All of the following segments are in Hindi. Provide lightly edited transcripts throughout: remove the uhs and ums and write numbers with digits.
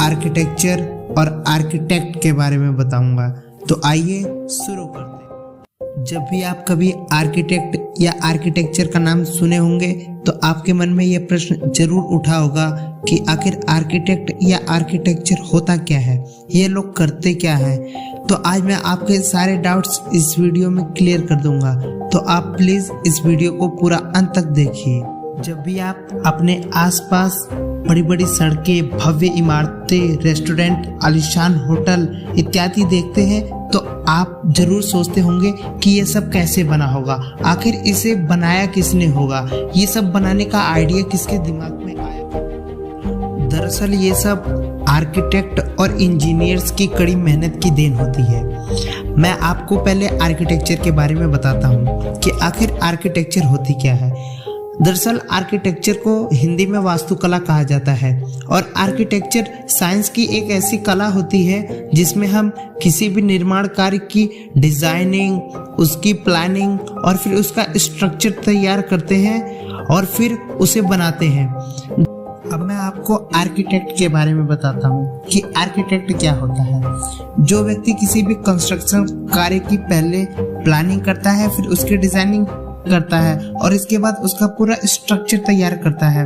आर्किटेक्चर और आर्किटेक्ट के बारे में बताऊंगा। तो आइए शुरू करते हैं। जब भी आप कभी आर्किटेक्ट या आर्किटेक्चर का नाम सुने होंगे तो आपके मन में यह प्रश्न जरूर उठा होगा कि आखिर आर्किटेक्ट या आर्किटेक्चर होता क्या है, ये लोग करते क्या है। तो आज मैं आपके सारे डाउट्स इस वीडियो में क्लियर कर दूंगा, तो आप प्लीज इस वीडियो को पूरा अंत तक देखिए। जब भी आप अपने आसपास बड़ी बड़ी सड़कें, भव्य इमारतें, रेस्टोरेंट, आलीशान होटल इत्यादि देखते हैं तो आप जरूर सोचते होंगे कि ये सब कैसे बना होगा, आखिर इसे बनाया किसने होगा, ये सब बनाने का आइडिया किसके दिमाग में आया। दरअसल ये सब आर्किटेक्ट और इंजीनियर्स की कड़ी मेहनत की देन होती है। मैं आपको पहले आर्किटेक्चर के बारे में बताता हूँ कि आखिर आर्किटेक्चर होती क्या है। दरअसल आर्किटेक्चर को हिंदी में वास्तुकला कहा जाता है और आर्किटेक्चर साइंस की एक ऐसी कला होती है जिसमें हम किसी भी निर्माण कार्य की डिजाइनिंग, उसकी प्लानिंग और फिर उसका स्ट्रक्चर तैयार करते हैं और फिर उसे बनाते हैं। अब मैं आपको आर्किटेक्ट के बारे में बताता हूँ कि आर्किटेक्ट क्या होता है। जो व्यक्ति किसी भी कंस्ट्रक्शन कार्य की पहले प्लानिंग करता है, फिर उसकी डिजाइनिंग करता है और इसके बाद उसका पूरा स्ट्रक्चर तैयार करता है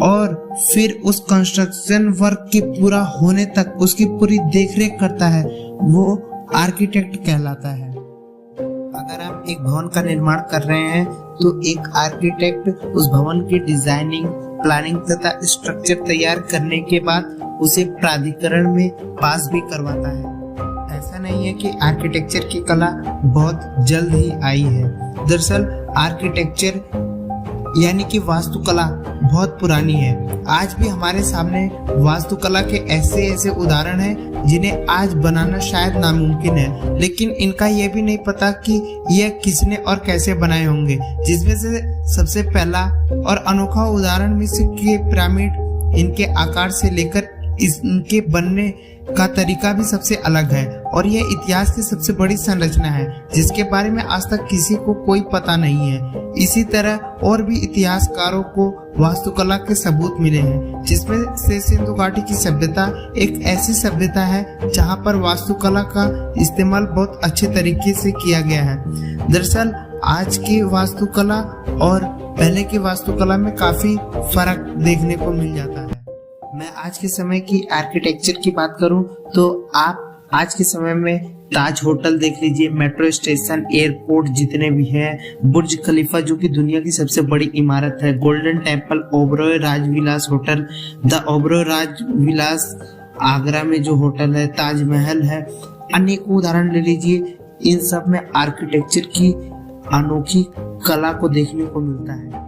और फिर उस कंस्ट्रक्शन वर्क के पूरा होने तक उसकी पूरी देखरेख करता है, वो आर्किटेक्ट कहलाता है। अगर आप एक भवन का निर्माण कर रहे हैं तो एक आर्किटेक्ट उस भवन की डिजाइनिंग, प्लानिंग तथा स्ट्रक्चर तैयार करने के बाद उसे प्राधिकरण में पास भी करवाता है। ऐसा नहीं है कि आर्किटेक्चर की कला बहुत जल्द ही आई है। दरअसल आर्किटेक्चर यानी कि वास्तुकला बहुत पुरानी है। आज भी हमारे सामने वास्तुकला के ऐसे ऐसे उदाहरण हैं जिन्हें आज बनाना शायद नामुमकिन है, लेकिन इनका यह भी नहीं पता कि यह किसने और कैसे बनाए होंगे। जिसमें से सबसे पहला और अनोखा उदाहरण मिस्र के पिरामिड, इनके आकार से लेकर इनके बनने का तरीका भी सबसे अलग है और यह इतिहास की सबसे बड़ी संरचना है जिसके बारे में आज तक किसी को कोई पता नहीं है। इसी तरह और भी इतिहासकारों को वास्तुकला के सबूत मिले हैं, जिसमें से सिंधु घाटी की सभ्यता एक ऐसी सभ्यता है जहां पर वास्तुकला का इस्तेमाल बहुत अच्छे तरीके से किया गया है। दरअसल आज की वास्तुकला और पहले की वास्तुकला में काफी फर्क देखने को मिल जाता है। मैं आज के समय की आर्किटेक्चर की बात करूं तो आप आज के समय में ताज होटल देख लीजिए, मेट्रो स्टेशन, एयरपोर्ट जितने भी हैं, बुर्ज खलीफा जो कि दुनिया की सबसे बड़ी इमारत है, golden temple, Oberoi Rajvilas hotel, the Oberoi Rajvilas Agra में जो होटल है, ताजमहल है, अनेक उदाहरण ले लीजिए। इन सब में आर्किटेक्चर की अनोखी कला को देखने को मिलता है।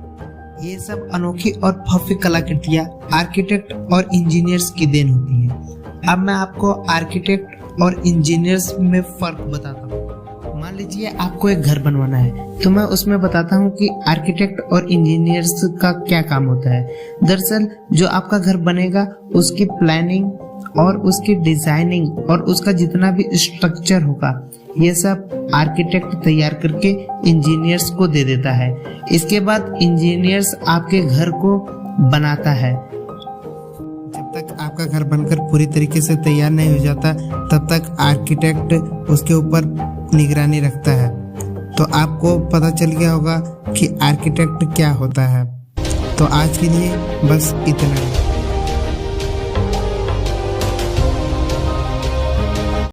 ये सब अनोखी और भव्य कलाकृतियां आर्किटेक्ट और इंजीनियर्स की देन होती है। अब मैं आपको आर्किटेक्ट और इंजीनियर्स में फर्क बताता हूँ। मान लीजिए आपको एक घर बनवाना है तो मैं उसमें बताता हूँ कि आर्किटेक्ट और इंजीनियर्स का क्या काम होता है। दरअसल जो आपका घर बनेगा उसकी प्लानिंग और उसकी डिजाइनिंग और उसका जितना भी स्ट्रक्चर होगा ये सब आर्किटेक्ट तैयार करके इंजीनियर्स को दे देता है। इसके बाद इंजीनियर्स आपके घर को बनाता है। जब तक आपका घर बनकर पूरी तरीके से तैयार नहीं हो जाता तब तक आर्किटेक्ट उसके ऊपर निगरानी रखता है। तो आपको पता चल गया होगा कि आर्किटेक्ट क्या होता है। तो आज के लिए बस इतना ही।